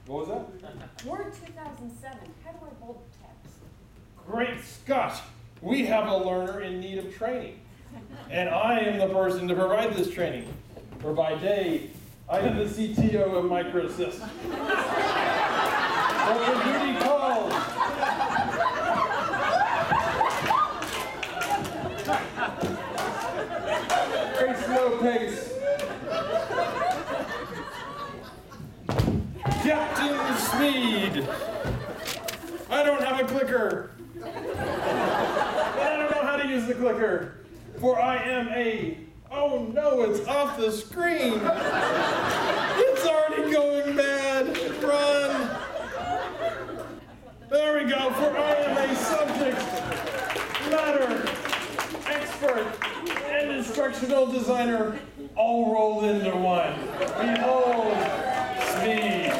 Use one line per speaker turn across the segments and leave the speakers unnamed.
What was that?
Word 2007. How do I bold text?
Great Scott! We have a learner in need of training. And I am the person to provide this training. For by day, I am the CTO of MicroAssist. But for duty calls. Very slow pace. Captain SMEID. I don't have a clicker. And I don't know how to use the clicker. For I am a... Oh no, it's off the screen. It's already going bad. Run. There we go. For I am a subject matter expert and instructional designer all rolled into one. Behold, SMEID.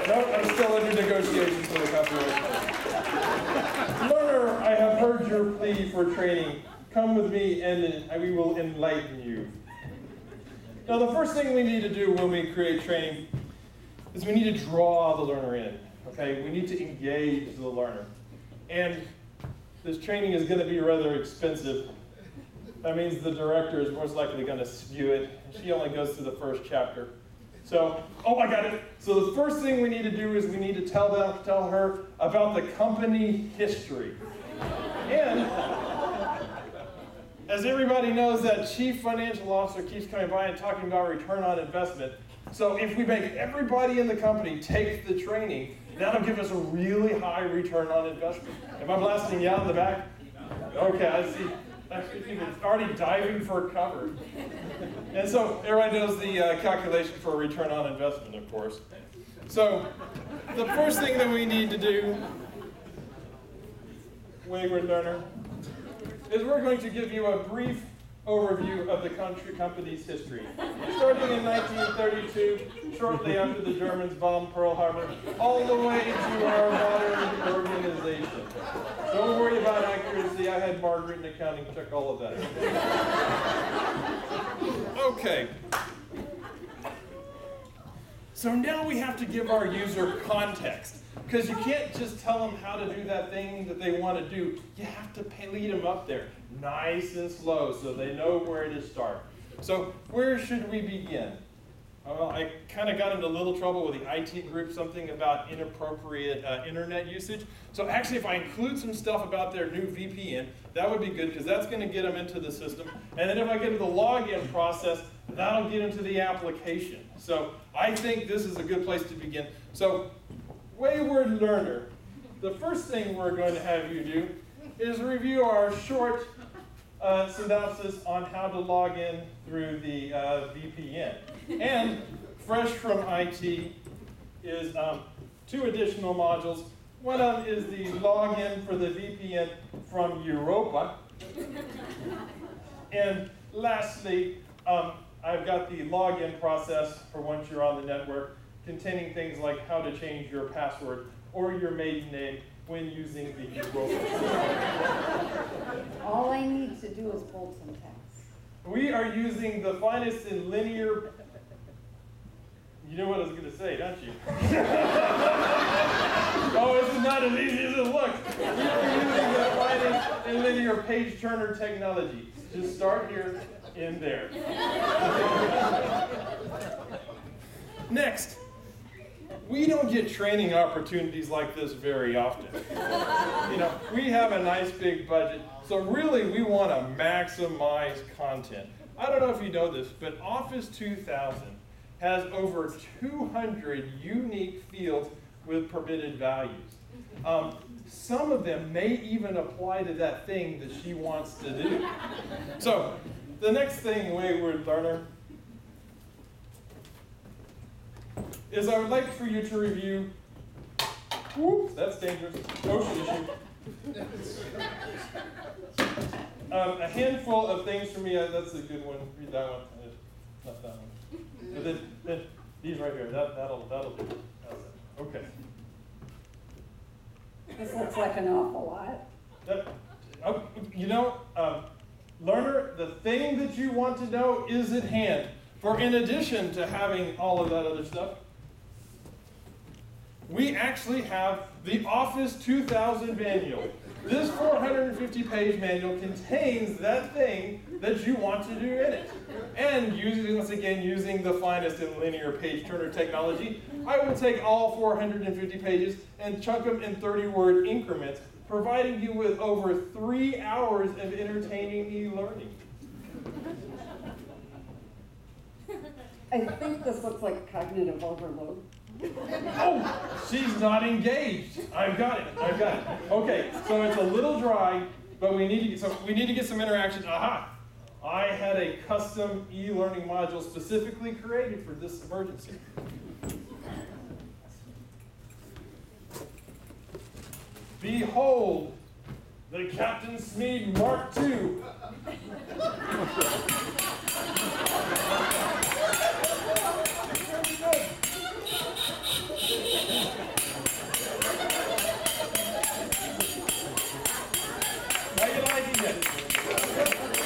Nope, I'm still under negotiations for the copyright. Learner, I have heard your plea for training. Come with me and we will enlighten you. Now the first thing we need to do when we create training is we need to draw the learner in. Okay, we need to engage the learner. And this training is going to be rather expensive. That means the director is most likely going to spew it. She only goes through the first chapter. So, oh, I got it. So the first thing we need to do is we need to tell her about the company history. And as everybody knows, that chief financial officer keeps coming by and talking about return on investment. So if we make everybody in the company take the training, that'll give us a really high return on investment. Am I blasting you out in the back? Okay, I see. People already diving for cover. And so everybody knows the calculation for return on investment, of course. So the first thing that we need to do, Wayward learner, is we're going to give you a brief overview of the company's history. Starting in 1932, shortly after the Germans bombed Pearl Harbor, all the way to our modern organization. Don't worry about accuracy. I had Margaret in accounting check all of that. Okay. So now we have to give our user context. Because you can't just tell them how to do that thing that they want to do. You have to lead them up there, nice and slow, so they know where to start. So where should we begin? Well, I kind of got into a little trouble with the IT group, something about inappropriate internet usage. So actually, if I include some stuff about their new VPN, that would be good, because that's going to get them into the system. And then if I get into the login process, that'll get into the application. So I think this is a good place to begin. So Wayward learner, the first thing we're going to have you do is review our short synopsis on how to log in through the VPN. And fresh from IT is 2 additional modules. One of them is the login for the VPN from Europa. And lastly, I've got the login process for once you're on the network, containing things like how to change your password or your maiden name when using the Europa.
All I need to do is bold some text.
We are using the finest in linear... You know what I was going to say, don't you? Oh, it's not as easy as it looks. We are using the finest in linear page turner technology. Just start here and there. Next. We don't get training opportunities like this very often. You know, we have a nice big budget, so really we want to maximize content. I don't know if you know this, but Office 2000 has over 200 unique fields with permitted values. Some of them may even apply to that thing that she wants to do. So, the next thing, Wayward learner, is I would like for you to review, whoops, that's dangerous, motion issue. A handful of things for me, that's a good one, read that one, not that one. But then these right here, that'll do. Okay.
This looks like an awful lot.
You know, learner, the thing that you want to know is at hand. For in addition to having all of that other stuff, we actually have the Office 2000 manual. This 450-page manual contains that thing that you want to do in it. And once again, using the finest in linear page turner technology, I will take all 450 pages and chunk them in 30-word increments, providing you with over 3 hours of entertaining e-learning.
I think this looks like cognitive overload.
Oh, she's not engaged. I've got it. Okay, so it's a little dry, but we need to get some interaction. Aha! I had a custom e-learning module specifically created for this emergency. Behold, the Captain SMEID Mark II.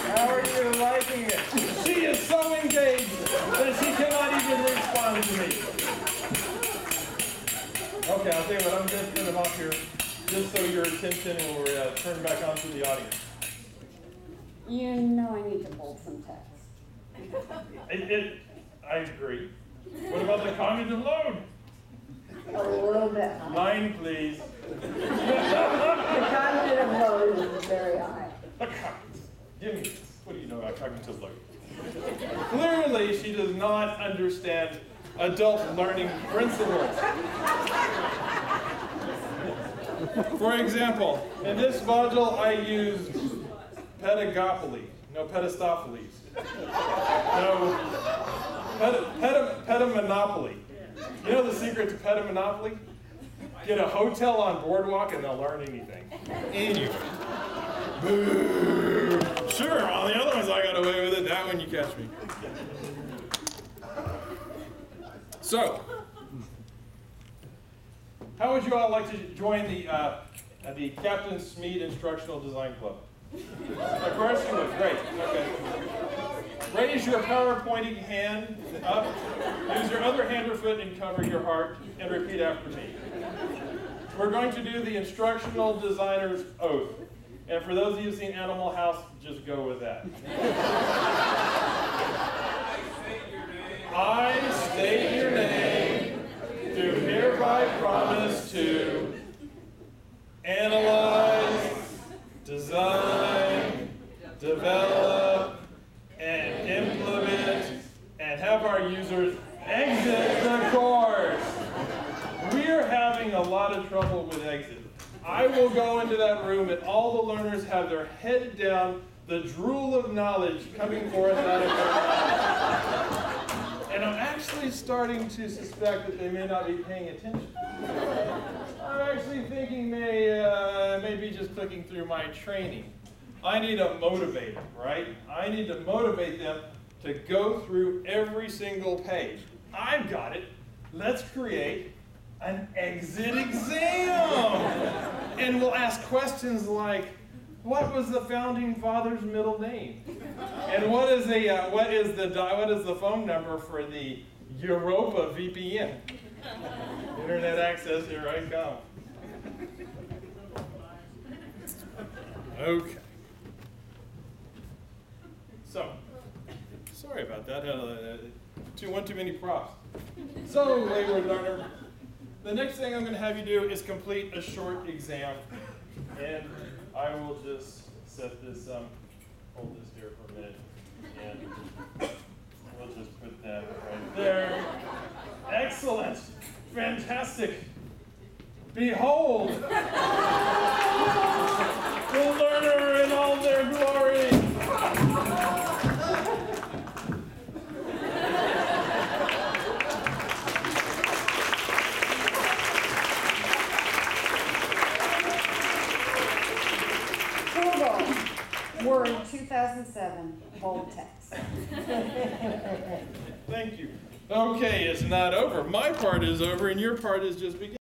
How are you liking it? She is so engaged that she cannot even respond to me. Okay, I'll tell you what, I'm going to turn them off here just so your attention will turn back on to the audience.
You know I need to bold some text.
I agree. What about the cognitive load?
A little bit high.
9, please.
The cognitive load is very high.
Give me this. What do you know about cognitive load? Clearly, she does not understand adult learning principles. For example, in this module, I used pedagogy, no pedistophiles, no pedimonopoly. You know the secret to pedimonopoly? Get a hotel on Boardwalk and they'll learn anything. Anyway. Boo! Sure, all the other ones I got away with it. That one you catch me. So, how would you all like to join the Captain SMEID Instructional Design Club? Of course you would. Great. Okay. Raise your power-pointing hand up. Use your other hand or foot and cover your heart, and repeat after me. We're going to do the Instructional Designer's Oath. And for those of you who've seen Animal House, just go with that. I state your name, do hereby promise to analyze, design, develop, and implement, and have our users exit the course. We're having a lot of trouble with exit. I will go into that room and all the learners have their head down, the drool of knowledge coming forth out of their mouth. And I'm actually starting to suspect that they may not be paying attention. I'm actually thinking may be just clicking through my training. I need to motivate them, right? I need to motivate them to go through every single page. I've got it. Let's create an exit exam. And we'll ask questions like, what was the founding father's middle name? And what is the phone number for the Europa VPN? Internet access, here I come. Okay. So, sorry about that. One too many props. So, Wayward learner, the next thing I'm going to have you do is complete a short exam. And I will just set this, hold this here for a minute. And we'll just put that right there. Excellent. Fantastic. Behold, the learner in all their glory.
Word 2007, bold text.
Thank you. Okay, it's not over. My part is over and your part is just beginning.